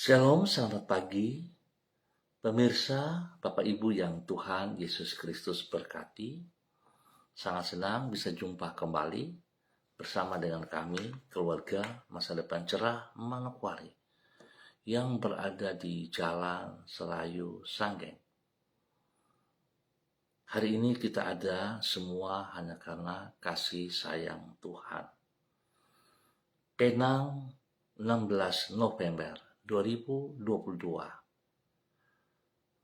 Shalom, selamat pagi, pemirsa, Bapak Ibu yang Tuhan Yesus Kristus berkati. Sangat senang bisa jumpa kembali bersama dengan kami, keluarga Masa Depan Cerah Manokwari, yang berada di Jalan Selayu Sanggeng. Hari ini kita ada semua hanya karena kasih sayang Tuhan. Penang, 16 November 2022.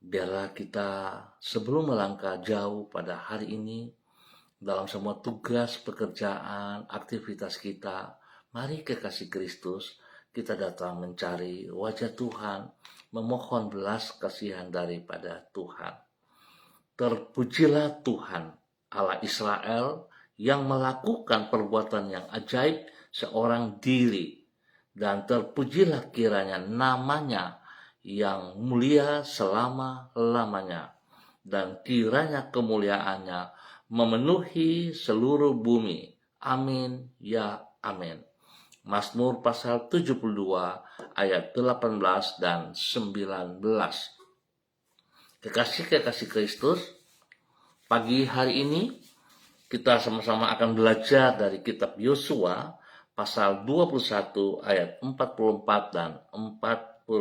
Biarlah kita sebelum melangkah jauh pada hari ini, dalam semua tugas, pekerjaan, aktivitas kita, mari kekasih Kristus, kita datang mencari wajah Tuhan, memohon belas kasihan daripada Tuhan. Terpujilah Tuhan, Allah Israel, yang melakukan perbuatan yang ajaib seorang diri, dan terpujilah kiranya namanya yang mulia selama-lamanya, dan kiranya kemuliaannya memenuhi seluruh bumi. Amin, ya amin. Mazmur pasal 72 ayat 18 dan 19. Kekasih-kekasih Kristus, pagi hari ini kita sama-sama akan belajar dari kitab Yosua pasal 21 ayat 44 dan 45.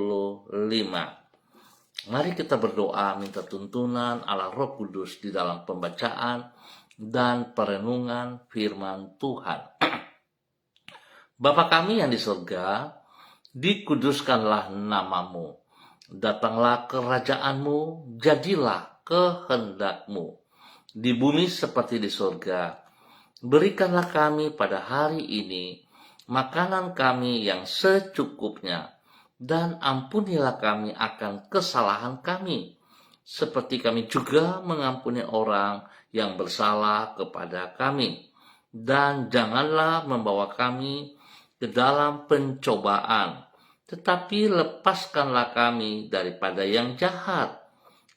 Mari kita berdoa minta tuntunan Allah Roh Kudus di dalam pembacaan dan perenungan firman Tuhan. Bapa kami yang di surga, dikuduskanlah namamu. Datanglah kerajaanmu, jadilah kehendakmu di bumi seperti di surga. Berikanlah kami pada hari ini makanan kami yang secukupnya, dan ampunilah kami akan kesalahan kami, seperti kami juga mengampuni orang yang bersalah kepada kami. Dan janganlah membawa kami ke dalam pencobaan, tetapi lepaskanlah kami daripada yang jahat,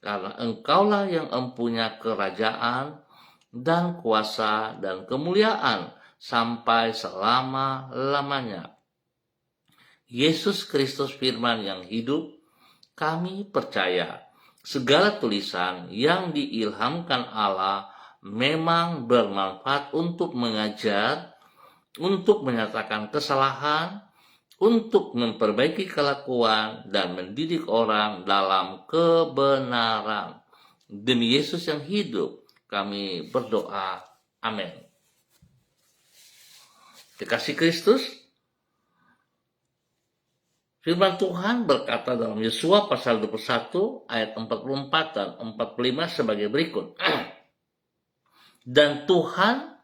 karena Engkaulah yang empunya kerajaan dan kuasa dan kemuliaan sampai selama-lamanya. Yesus Kristus firman yang hidup, kami percaya segala tulisan yang diilhamkan Allah memang bermanfaat untuk mengajar, untuk menyatakan kesalahan, untuk memperbaiki kelakuan, dan mendidik orang dalam kebenaran. Demi Yesus yang hidup, kami berdoa. Amin. Kekasih Kristus, firman Tuhan berkata dalam Yosua pasal 21 ayat 44 dan 45 sebagai berikut. Dan Tuhan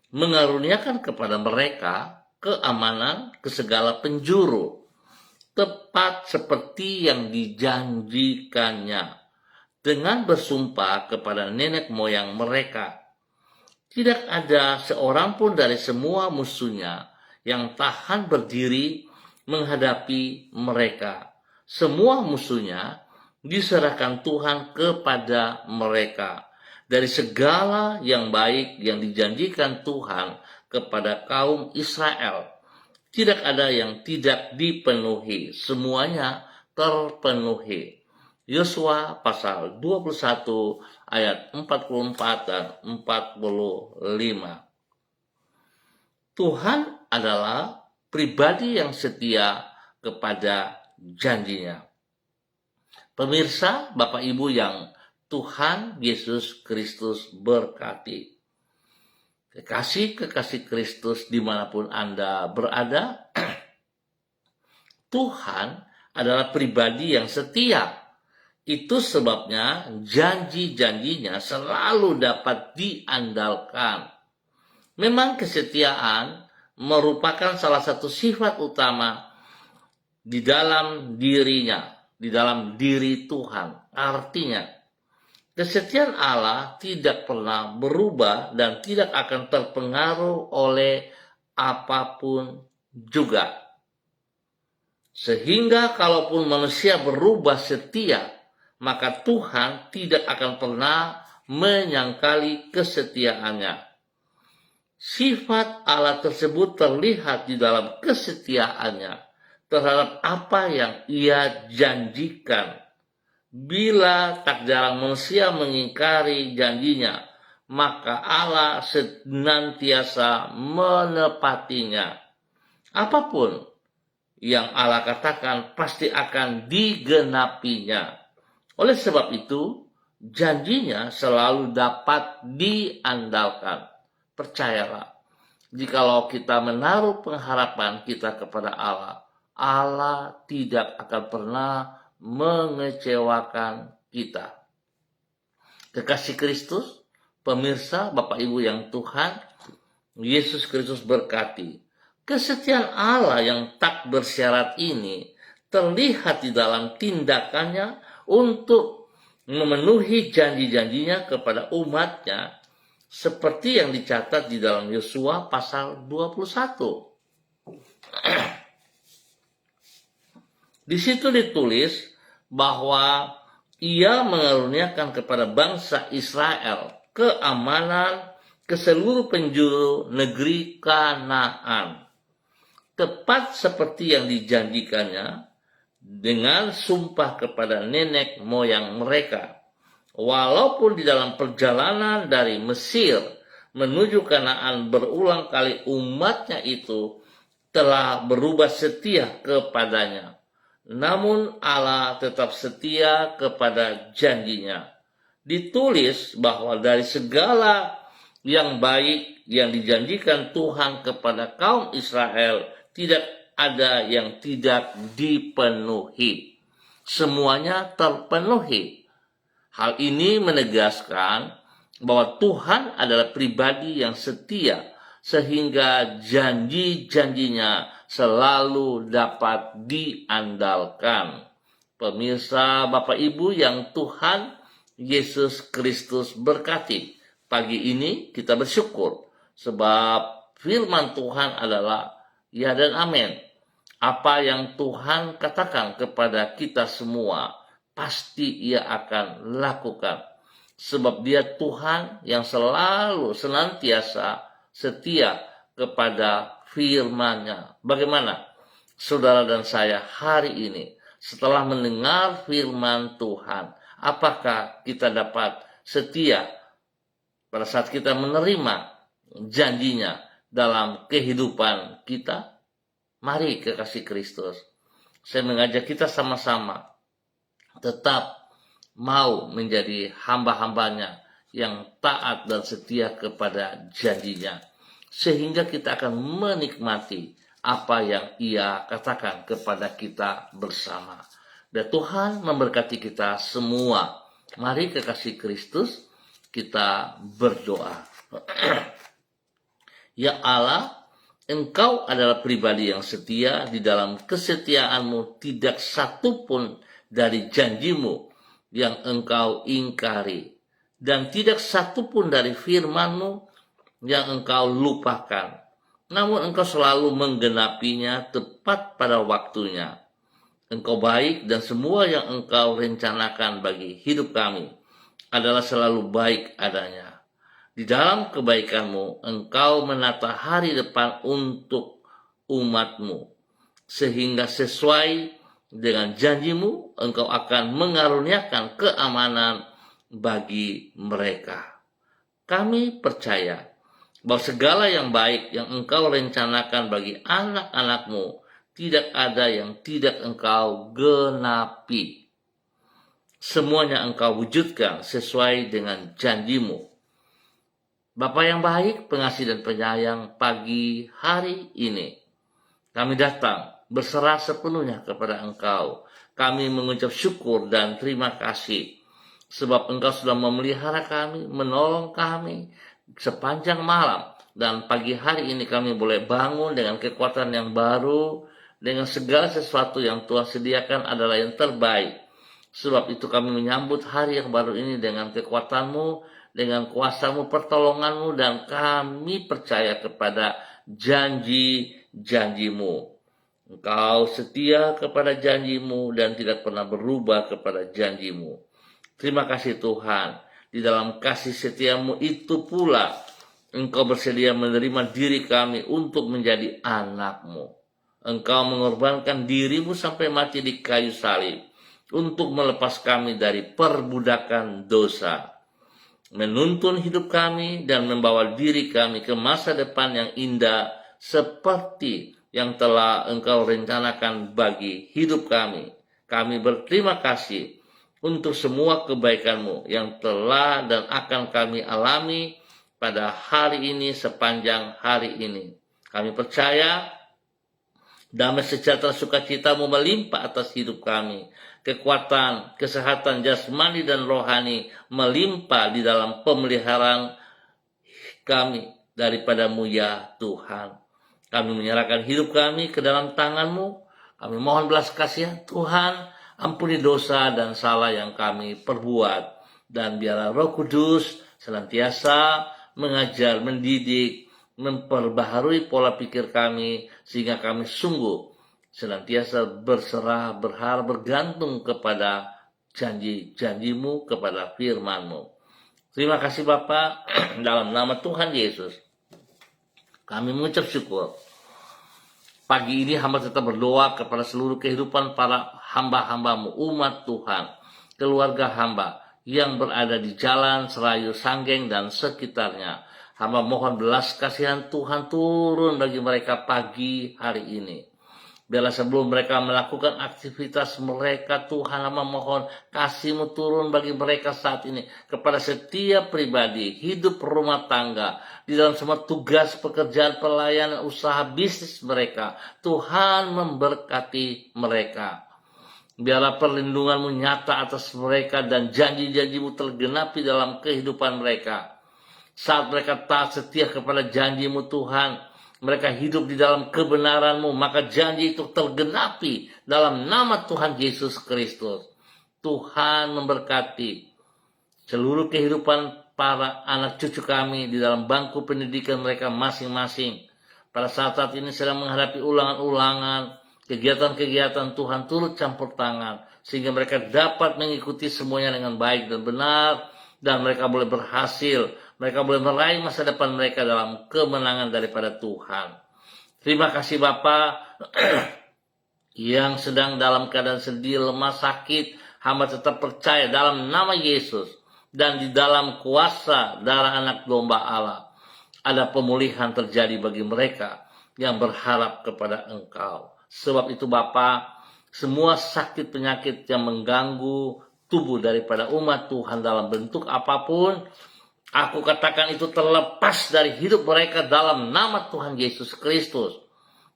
mengaruniakan kepada mereka keamanan ke segala penjuru, tepat seperti yang dijanjikannya, dengan bersumpah kepada nenek moyang mereka. Tidak ada seorang pun dari semua musuhnya yang tahan berdiri menghadapi mereka. Semua musuhnya diserahkan Tuhan kepada mereka. Dari segala yang baik yang dijanjikan Tuhan kepada kaum Israel, tidak ada yang tidak dipenuhi, semuanya terpenuhi. Yosua pasal 21 ayat 44 dan 45. Tuhan adalah pribadi yang setia kepada janjinya. Pemirsa, Bapak Ibu yang Tuhan Yesus Kristus berkati. Kekasih-kekasih Kristus dimanapun Anda berada, Tuhan adalah pribadi yang setia. Itu sebabnya janji-janjinya selalu dapat diandalkan. Memang kesetiaan merupakan salah satu sifat utama di dalam dirinya, di dalam diri Tuhan. Artinya, kesetiaan Allah tidak pernah berubah dan tidak akan terpengaruh oleh apapun juga. Sehingga kalaupun manusia berubah setia, maka Tuhan tidak akan pernah menyangkali kesetiaannya. Sifat Allah tersebut terlihat di dalam kesetiaannya terhadap apa yang Ia janjikan. Bila tak jarang manusia mengingkari janjinya, maka Allah senantiasa menepatinya. Apapun yang Allah katakan pasti akan digenapinya. Oleh sebab itu, janjinya selalu dapat diandalkan. Percayalah, jikalau kita menaruh pengharapan kita kepada Allah, Allah tidak akan pernah mengecewakan kita. Kekasih Kristus, pemirsa, Bapak Ibu yang Tuhan Yesus Kristus berkati, kesetiaan Allah yang tak bersyarat ini terlihat di dalam tindakannya untuk memenuhi janji-janjinya kepada umatnya, seperti yang dicatat di dalam Yosua pasal 21. Di situ ditulis bahwa Ia mengaruniakan kepada bangsa Israel keamanan ke seluruh penjuru negeri Kanaan, tepat seperti yang dijanjikannya dengan sumpah kepada nenek moyang mereka. Walaupun di dalam perjalanan dari Mesir menuju Kanaan berulang kali umatnya itu telah berubah setia kepadanya, namun Allah tetap setia kepada janjinya. Ditulis bahwa dari segala yang baik yang dijanjikan Tuhan kepada kaum Israel, tidak ada yang tidak dipenuhi. Semuanya terpenuhi. Hal ini menegaskan bahwa Tuhan adalah pribadi yang setia, sehingga janji-janjinya selalu dapat diandalkan. Pemirsa, Bapak Ibu yang Tuhan Yesus Kristus berkati, pagi ini kita bersyukur sebab firman Tuhan adalah ya dan amin. Apa yang Tuhan katakan kepada kita semua, pasti Ia akan lakukan. Sebab Dia Tuhan yang selalu senantiasa setia kepada firman-Nya. Bagaimana saudara dan saya hari ini setelah mendengar firman Tuhan? Apakah kita dapat setia pada saat kita menerima janjinya dalam kehidupan kita? Mari kekasih Kristus, saya mengajak kita sama-sama tetap mau menjadi hamba-hambanya yang taat dan setia kepada janjinya, sehingga kita akan menikmati apa yang Ia katakan kepada kita bersama. Dan Tuhan memberkati kita semua. Mari kekasih Kristus, kita berdoa. Ya Allah, Engkau adalah pribadi yang setia. Di dalam kesetiaan-Mu tidak satu pun dari janji-Mu yang Engkau ingkari, dan tidak satu pun dari firman-Mu yang Engkau lupakan. Namun Engkau selalu menggenapinya tepat pada waktunya. Engkau baik, dan semua yang Engkau rencanakan bagi hidup kami adalah selalu baik adanya. Di dalam kebaikan-Mu, Engkau menata hari depan untuk umat-Mu, sehingga sesuai dengan janji-Mu, Engkau akan mengaruniakan keamanan bagi mereka. Kami percaya bahwa segala yang baik yang Engkau rencanakan bagi anak-anak-Mu, tidak ada yang tidak Engkau genapi. Semuanya Engkau wujudkan sesuai dengan janji-Mu. Bapa yang baik, pengasih dan penyayang, pagi hari ini kami datang berserah sepenuhnya kepada Engkau. Kami mengucap syukur dan terima kasih sebab Engkau sudah memelihara kami, menolong kami sepanjang malam, dan pagi hari ini kami boleh bangun dengan kekuatan yang baru, dengan segala sesuatu yang Tuhan sediakan adalah yang terbaik. Sebab itu kami menyambut hari yang baru ini dengan kekuatan-Mu, dengan kuasa-Mu, pertolongan-Mu, dan kami percaya kepada janji-janji-Mu. Engkau setia kepada janji-Mu dan tidak pernah berubah kepada janji-Mu. Terima kasih Tuhan. Di dalam kasih setia-Mu itu pula Engkau bersedia menerima diri kami untuk menjadi anak-Mu. Engkau mengorbankan dirimu sampai mati di kayu salib untuk melepas kami dari perbudakan dosa, menuntun hidup kami dan membawa diri kami ke masa depan yang indah seperti yang telah Engkau rencanakan bagi hidup kami. Kami berterima kasih untuk semua kebaikan-Mu yang telah dan akan kami alami pada hari ini sepanjang hari ini. Kami percaya damai sejahtera sukacita-Mu melimpah atas hidup kami. Kekuatan, kesehatan jasmani dan rohani melimpah di dalam pemeliharaan kami daripada-Mu ya Tuhan. Kami menyerahkan hidup kami ke dalam tangan-Mu. Kami mohon belas kasihan Tuhan, ampuni dosa dan salah yang kami perbuat. Dan biarlah Roh Kudus senantiasa mengajar, mendidik, memperbaharui pola pikir kami, sehingga kami sungguh senantiasa berserah, berharap, bergantung kepada janji-janji-Mu, kepada firman-Mu. Terima kasih Bapa, dalam nama Tuhan Yesus kami mengucap syukur. Pagi ini hamba tetap berdoa kepada seluruh kehidupan para hamba-hamba-Mu, umat Tuhan, keluarga hamba yang berada di Jalan Serayu, Sanggeng, dan sekitarnya. Hamba mohon belas kasihan Tuhan turun bagi mereka pagi hari ini. Biarlah sebelum mereka melakukan aktivitas mereka, Tuhan hamba mohon kasih-Mu turun bagi mereka saat ini. Kepada setiap pribadi, hidup rumah tangga, di dalam semua tugas, pekerjaan, pelayanan, usaha, bisnis mereka. Tuhan memberkati mereka. Biarlah perlindungan-Mu nyata atas mereka dan janji-janji-Mu tergenapi dalam kehidupan mereka. Saat mereka taat setia kepada janji-Mu Tuhan, mereka hidup di dalam kebenaran-Mu, maka janji itu tergenapi dalam nama Tuhan Yesus Kristus. Tuhan memberkati seluruh kehidupan para anak cucu kami di dalam bangku pendidikan mereka masing-masing. Pada saat-saat ini sedang menghadapi ulangan-ulangan, kegiatan-kegiatan, Tuhan turut campur tangan, sehingga mereka dapat mengikuti semuanya dengan baik dan benar, dan mereka boleh berhasil. Mereka boleh meraih masa depan mereka dalam kemenangan daripada Tuhan. Terima kasih Bapa yang sedang dalam keadaan sedih, lemah, sakit. Hamba tetap percaya dalam nama Yesus dan di dalam kuasa darah anak domba Allah, ada pemulihan terjadi bagi mereka yang berharap kepada Engkau. Sebab itu Bapa, semua sakit penyakit yang mengganggu tubuh daripada umat Tuhan dalam bentuk apapun, aku katakan itu terlepas dari hidup mereka dalam nama Tuhan Yesus Kristus.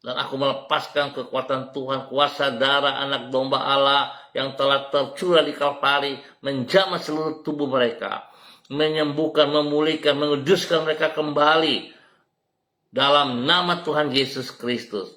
Dan aku melepaskan kekuatan Tuhan, kuasa darah anak domba Allah yang telah tercurah di Kalvari, menjamah seluruh tubuh mereka, menyembuhkan, memulihkan, menguduskan mereka kembali dalam nama Tuhan Yesus Kristus.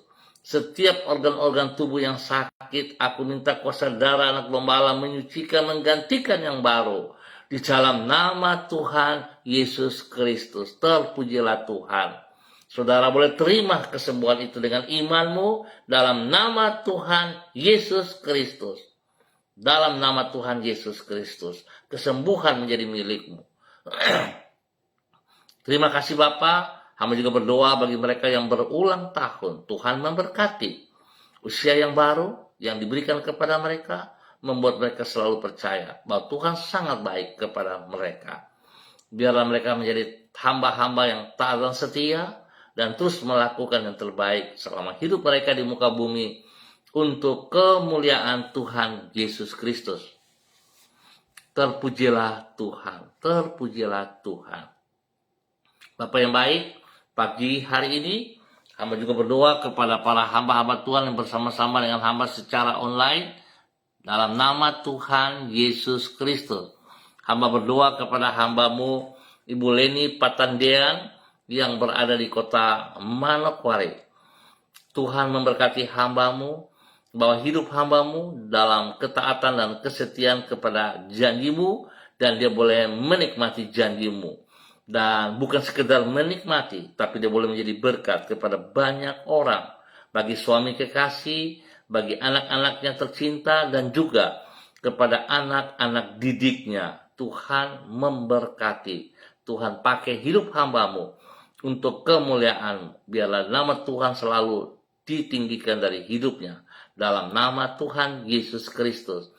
Setiap organ-organ tubuh yang sakit, aku minta kuasa darah anak domba Allah menyucikan, menggantikan yang baru. Di dalam nama Tuhan Yesus Kristus, terpujilah Tuhan. Saudara boleh terima kesembuhan itu dengan imanmu dalam nama Tuhan Yesus Kristus. Dalam nama Tuhan Yesus Kristus, kesembuhan menjadi milikmu. Terima kasih Bapa. Hamba juga berdoa bagi mereka yang berulang tahun. Tuhan memberkati usia yang baru yang diberikan kepada mereka, membuat mereka selalu percaya bahwa Tuhan sangat baik kepada mereka. Biarlah mereka menjadi hamba-hamba yang taat dan setia, dan terus melakukan yang terbaik selama hidup mereka di muka bumi untuk kemuliaan Tuhan Yesus Kristus. Terpujilah Tuhan, terpujilah Tuhan. Bapak yang baik, pagi hari ini hamba juga berdoa kepada para hamba-hamba Tuhan yang bersama-sama dengan hamba secara online dalam nama Tuhan Yesus Kristus. Hamba berdoa kepada hambamu Ibu Leni Patandean yang berada di kota Manokwari. Tuhan memberkati hambamu, bahwa hidup hambamu dalam ketaatan dan kesetiaan kepada janjimu, dan dia boleh menikmati janjimu. Dan bukan sekedar menikmati, tapi dia boleh menjadi berkat kepada banyak orang, bagi suami kekasih, bagi anak-anaknya tercinta, dan juga kepada anak-anak didiknya. Tuhan memberkati. Tuhan pakai hidup hambamu untuk kemuliaan. Biarlah nama Tuhan selalu ditinggikan dari hidupnya. Dalam nama Tuhan Yesus Kristus,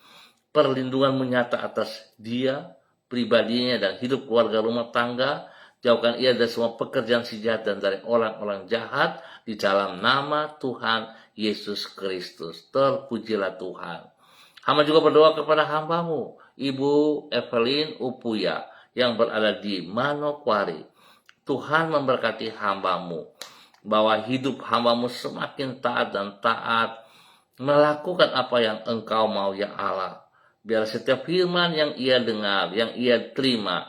perlindungan menyata atas dia, pribadinya, dan hidup keluarga rumah tangga. Jauhkan ia dari semua pekerjaan si jahat dan dari orang-orang jahat di dalam nama Tuhan Yesus Kristus. Terpujilah Tuhan. Hamba juga berdoa kepada hambamu, Ibu Evelyn Upuya, yang berada di Manokwari. Tuhan memberkati hambamu, bahwa hidup hambamu semakin taat dan taat melakukan apa yang Engkau mau, ya Allah. Biar setiap firman yang ia dengar, yang ia terima,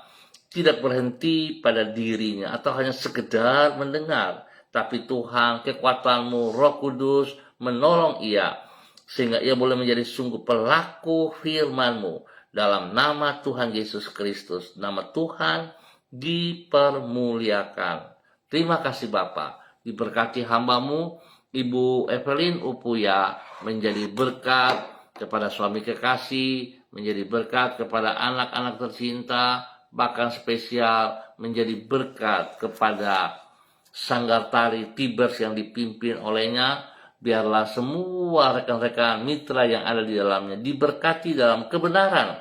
tidak berhenti pada dirinya atau hanya sekedar mendengar, tapi Tuhan, kekuatan-Mu, Roh Kudus menolong ia sehingga ia boleh menjadi sungguh pelaku firman-Mu. Dalam nama Tuhan Yesus Kristus, nama Tuhan dipermuliakan. Terima kasih Bapa. Diberkati hambamu Ibu Evelyn Upuya menjadi berkat kepada suami kekasih, menjadi berkat kepada anak-anak tercinta, bahkan spesial menjadi berkat kepada sanggar tari Tibers yang dipimpin olehnya. Biarlah semua rekan-rekan mitra yang ada di dalamnya diberkati dalam kebenaran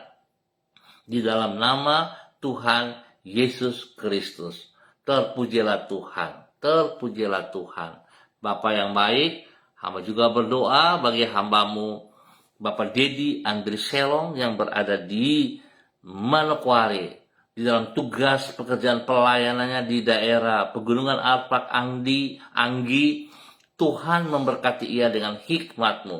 di dalam nama Tuhan Yesus Kristus. Terpujilah Tuhan, terpujilah Tuhan. Bapa yang baik, hamba juga berdoa bagi hambamu Bapak Dedi Andri Selong yang berada di Manokwari, di dalam tugas pekerjaan pelayanannya di daerah Pegunungan Arfak Anggi. Tuhan memberkati ia dengan hikmat-Mu,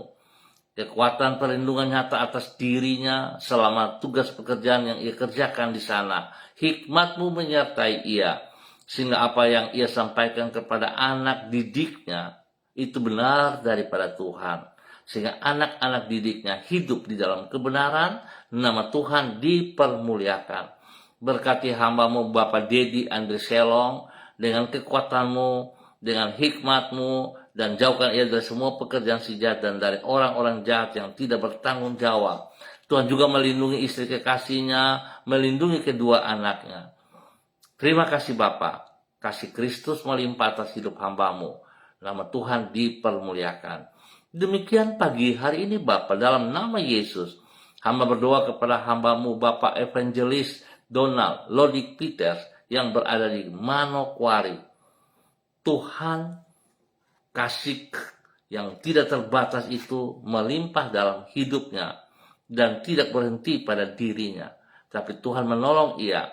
kekuatan perlindungan nyata atas dirinya selama tugas pekerjaan yang ia kerjakan di sana. Hikmat-Mu menyertai ia, sehingga apa yang ia sampaikan kepada anak didiknya itu benar daripada Tuhan, sehingga anak-anak didiknya hidup di dalam kebenaran. Nama Tuhan dipermuliakan. Berkati hambamu Bapak Dedi Andri Selong dengan kekuatan-Mu, dengan hikmat-Mu, dan jauhkan ia dari semua pekerjaan si jahat dan dari orang-orang jahat yang tidak bertanggung jawab. Tuhan juga melindungi istri kekasihnya, melindungi kedua anaknya. Terima kasih Bapa. Kasih Kristus melimpah atas hidup hambamu. Nama Tuhan dipermuliakan. Demikian pagi hari ini Bapa, dalam nama Yesus, hamba berdoa kepada hambamu Bapak Evangelis Donald Lodik Peters yang berada di Manokwari. Tuhan, kasih yang tidak terbatas itu melimpah dalam hidupnya dan tidak berhenti pada dirinya. Tapi Tuhan menolong ia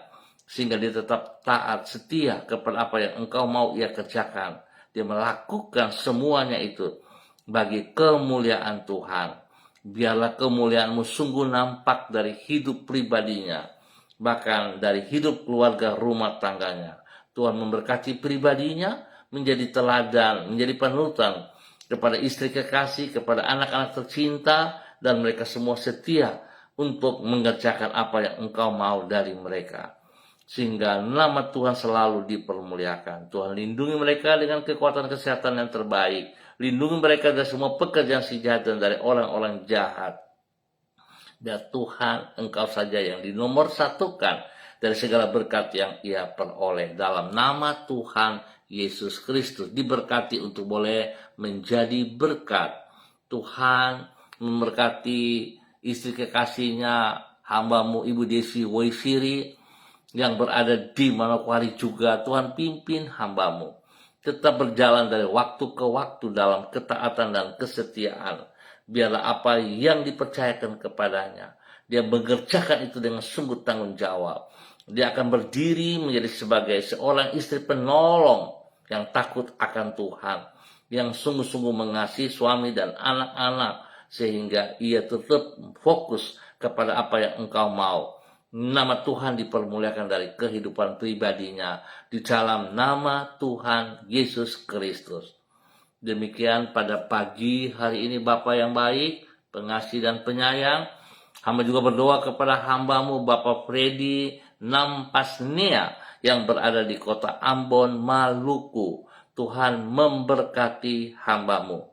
sehingga dia tetap taat setia kepada apa yang Engkau mau ia kerjakan. Dia melakukan semuanya itu bagi kemuliaan Tuhan. Biarlah kemuliaan-Mu sungguh nampak dari hidup pribadinya, bahkan dari hidup keluarga rumah tangganya. Tuhan memberkati pribadinya menjadi teladan, menjadi panutan kepada istri kekasih, kepada anak-anak tercinta, dan mereka semua setia untuk mengerjakan apa yang Engkau mau dari mereka. Sehingga nama Tuhan selalu dipermuliakan. Tuhan lindungi mereka dengan kekuatan kesehatan yang terbaik. Lindungi mereka dari semua pekerjaan si jahat dan dari orang-orang jahat. Dan Tuhan, Engkau saja yang dinomor satukan dari segala berkat yang ia peroleh. Dalam nama Tuhan Yesus Kristus, diberkati untuk boleh menjadi berkat. Tuhan memberkati istri kekasihnya, hambamu Ibu Desi Woisiri yang berada di Manokwari juga. Tuhan pimpin hambamu tetap berjalan dari waktu ke waktu dalam ketaatan dan kesetiaan. Biarlah apa yang dipercayakan kepadanya, dia mengerjakan itu dengan sungguh tanggung jawab. Dia akan berdiri menjadi sebagai seorang istri penolong yang takut akan Tuhan, yang sungguh-sungguh mengasihi suami dan anak-anak, sehingga ia tetap fokus kepada apa yang Engkau mau. Nama Tuhan dipermuliakan dari kehidupan pribadinya di dalam nama Tuhan Yesus Kristus. Demikian pada pagi hari ini Bapa yang baik, pengasih dan penyayang, hamba juga berdoa kepada hambamu Bapak Freddy Nampasnia yang berada di kota Ambon, Maluku. Tuhan memberkati hambamu.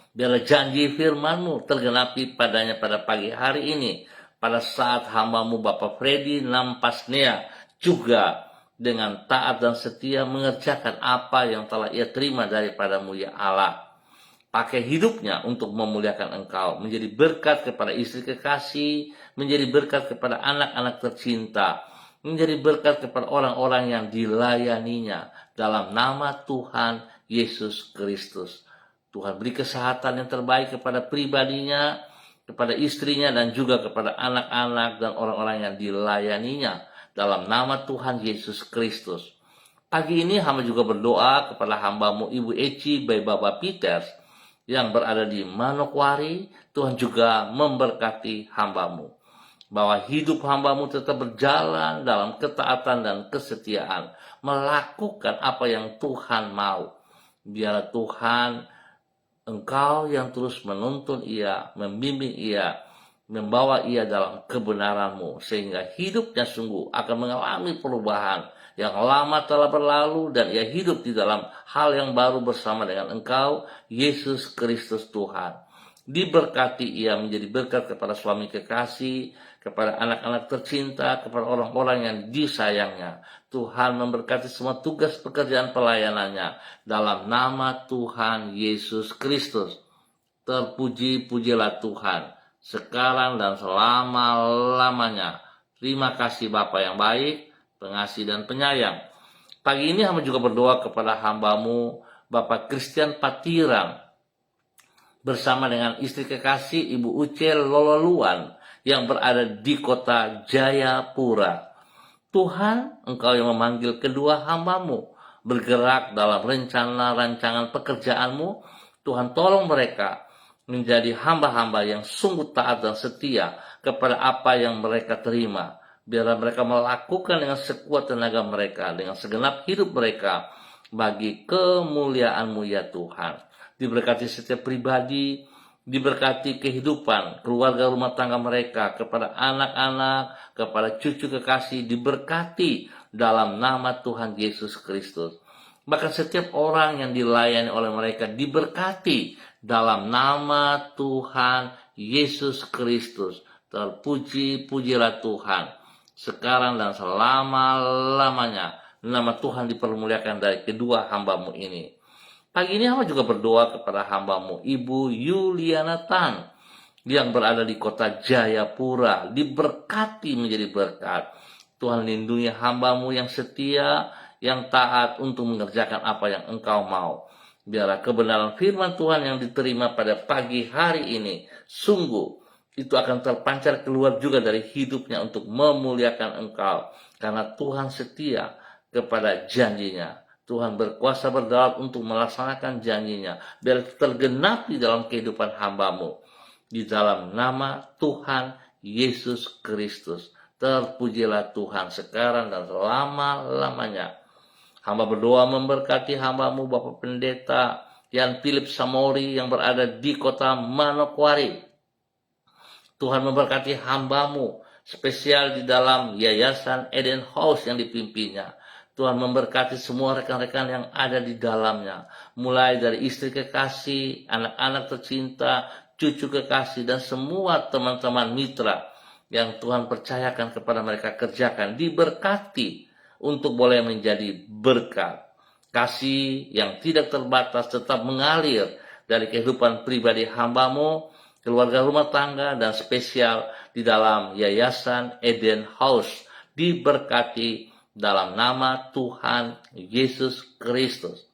Biarlah janji firman-Mu tergenapi padanya pada pagi hari ini, pada saat hambamu Bapak Freddy Nampasnia juga dengan taat dan setia mengerjakan apa yang telah ia terima daripadamu ya Allah. Pakai hidupnya untuk memuliakan Engkau, menjadi berkat kepada istri kekasih, menjadi berkat kepada anak-anak tercinta, menjadi berkat kepada orang-orang yang dilayaninya dalam nama Tuhan Yesus Kristus. Tuhan beri kesehatan yang terbaik kepada pribadinya, kepada istrinya, dan juga kepada anak-anak dan orang-orang yang dilayaninya dalam nama Tuhan Yesus Kristus. Pagi ini hamba juga berdoa kepada hambamu Ibu Eci by Bapak Peters yang berada di Manokwari. Tuhan juga memberkati hambamu, bahwa hidup hambamu tetap berjalan dalam ketaatan dan kesetiaan, melakukan apa yang Tuhan mau. Biarlah Tuhan, Engkau yang terus menuntun ia, membimbing ia, membawa ia dalam kebenaran-Mu, sehingga hidupnya sungguh akan mengalami perubahan. Yang lama telah berlalu dan ia hidup di dalam hal yang baru bersama dengan Engkau, Yesus Kristus Tuhan. Diberkati ia menjadi berkat kepada suami kekasih, kepada anak-anak tercinta, kepada orang-orang yang disayangnya. Tuhan memberkati semua tugas pekerjaan pelayanannya dalam nama Tuhan Yesus Kristus. Terpuji-pujilah Tuhan sekarang dan selama-lamanya. Terima kasih Bapa yang baik, pengasih dan penyayang. Pagi ini hamba juga berdoa kepada hambamu Bapak Christian Patirang bersama dengan istri kekasih Ibu Ucel Lololuan yang berada di kota Jayapura. Tuhan, Engkau yang memanggil kedua hambamu bergerak dalam rencana rancangan pekerjaanmu. Tuhan, tolong mereka menjadi hamba-hamba yang sungguh taat dan setia kepada apa yang mereka terima. Biarlah mereka melakukan dengan sekuat tenaga mereka, dengan segenap hidup mereka, bagi kemuliaan-Mu ya Tuhan. Diberkati setiap pribadi, diberkati kehidupan, keluarga rumah tangga mereka, kepada anak-anak, kepada cucu kekasih, diberkati dalam nama Tuhan Yesus Kristus. Bahkan setiap orang yang dilayani oleh mereka diberkati dalam nama Tuhan Yesus Kristus. Terpuji-pujilah Tuhan sekarang dan selama-lamanya. Nama Tuhan dipermuliakan dari kedua hambamu ini. Pagi ini hamba juga berdoa kepada hambamu Ibu Yuliana Tan yang berada di kota Jayapura. Diberkati menjadi berkat. Tuhan lindungi hambamu yang setia, yang taat untuk mengerjakan apa yang Engkau mau. Biarlah kebenaran firman Tuhan yang diterima pada pagi hari ini sungguh itu akan terpancar keluar juga dari hidupnya untuk memuliakan Engkau. Karena Tuhan setia kepada janjinya. Tuhan berkuasa berdaulat untuk melaksanakan janjinya. Biar tergenap di dalam kehidupan hambamu. Di dalam nama Tuhan Yesus Kristus. Terpujilah Tuhan sekarang dan selama-lamanya. Hamba berdoa memberkati hambamu Bapak Pendeta Yan Philip Samori yang berada di kota Manokwari. Tuhan memberkati hambamu spesial di dalam Yayasan Eden House yang dipimpinnya. Tuhan memberkati semua rekan-rekan yang ada di dalamnya. Mulai dari istri kekasih, anak-anak tercinta, cucu kekasih, dan semua teman-teman mitra yang Tuhan percayakan kepada mereka kerjakan. Diberkati untuk boleh menjadi berkat. Kasih yang tidak terbatas tetap mengalir dari kehidupan pribadi hambamu, keluarga rumah tangga, dan spesial di dalam Yayasan Eden House. Diberkati dalam nama Tuhan Yesus Kristus.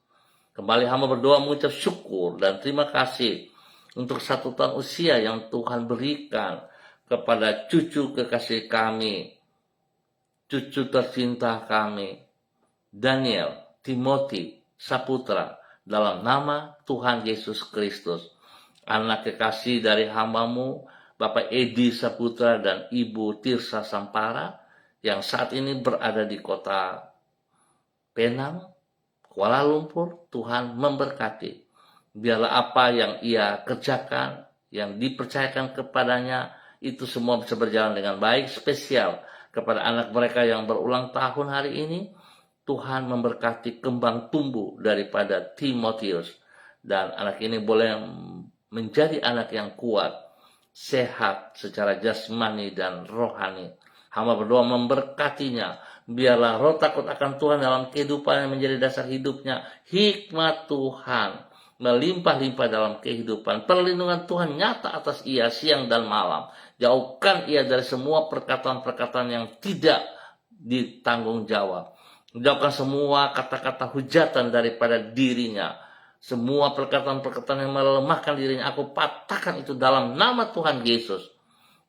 Kembali hamba berdoa mengucap syukur dan terima kasih untuk 1 tahun usia yang Tuhan berikan kepada cucu kekasih kami, cucu tercinta kami, Daniel Timothy Saputra, dalam nama Tuhan Yesus Kristus. Anak kekasih dari hambamu Bapak Edi Saputra dan Ibu Tirsa Sampara yang saat ini berada di kota Penang, Kuala Lumpur. Tuhan memberkati. Biarlah apa yang ia kerjakan, yang dipercayakan kepadanya, itu semua bisa berjalan dengan baik. Spesial kepada anak mereka yang berulang tahun hari ini, Tuhan memberkati kembang tumbuh daripada Timotius. Dan anak ini boleh menjadi anak yang kuat, sehat secara jasmani dan rohani. Hamba berdoa memberkatinya Biarlah roh takut akan Tuhan dalam kehidupan yang menjadi dasar hidupnya. Hikmat Tuhan melimpah-limpah dalam kehidupan. Perlindungan Tuhan nyata atas ia siang dan malam. Jauhkan ia dari semua perkataan-perkataan yang tidak ditanggung jawab. Jauhkan semua kata-kata hujatan daripada dirinya. Semua perkataan-perkataan yang melemahkan dirinya, aku patahkan itu dalam nama Tuhan Yesus.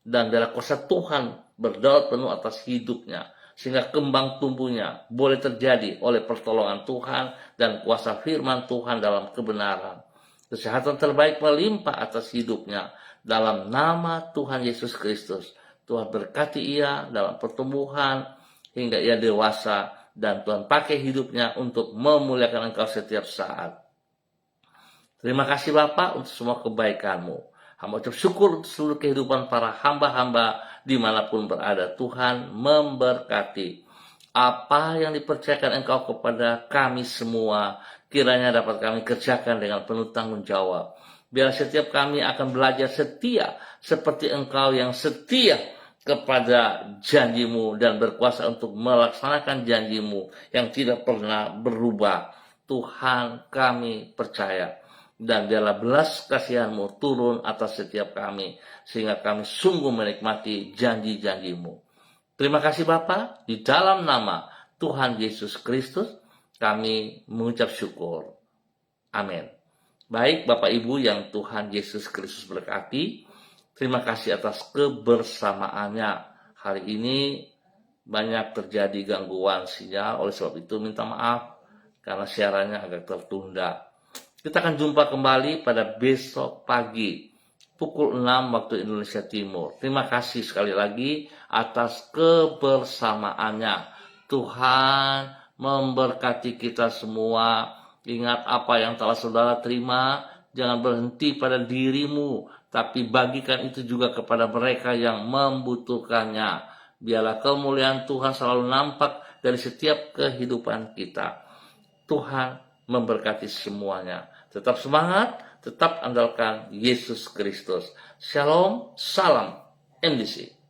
Dan biarlah kuasa Tuhan berdaud penuh atas hidupnya, sehingga kembang tumbuhnya boleh terjadi oleh pertolongan Tuhan dan kuasa firman Tuhan dalam kebenaran. Kesehatan terbaik melimpah atas hidupnya dalam nama Tuhan Yesus Kristus. Tuhan berkati ia dalam pertumbuhan hingga ia dewasa, dan Tuhan pakai hidupnya untuk memuliakan Engkau setiap saat. Terima kasih Bapa untuk semua kebaikan-Mu. Hamba ucap syukur untuk seluruh kehidupan para hamba-hamba dimanapun berada. Tuhan memberkati. Apa yang dipercayakan Engkau kepada kami semua, kiranya dapat kami kerjakan dengan penuh tanggung jawab. Biar setiap kami akan belajar setia seperti Engkau yang setia kepada janji-Mu dan berkuasa untuk melaksanakan janji-Mu yang tidak pernah berubah. Tuhan, kami percaya. Dan biarlah belas kasihan-Mu turun atas setiap kami, sehingga kami sungguh menikmati janji-janji-Mu. Terima kasih Bapa, di dalam nama Tuhan Yesus Kristus kami mengucap syukur. Amin. Baik Bapak Ibu yang Tuhan Yesus Kristus berkati, terima kasih atas kebersamaannya. Hari ini banyak terjadi gangguan sinyal, oleh sebab itu minta maaf karena siarannya agak tertunda. Kita akan jumpa kembali pada besok pagi pukul 6 waktu Indonesia Timur. Terima kasih sekali lagi atas kebersamaannya. Tuhan memberkati kita semua. Ingat apa yang telah saudara terima, jangan berhenti pada dirimu, tapi bagikan itu juga kepada mereka yang membutuhkannya. Biarlah kemuliaan Tuhan selalu nampak dari setiap kehidupan kita. Tuhan memberkati semuanya. Tetap semangat, tetap andalkan Yesus Kristus. Shalom, salam MDC.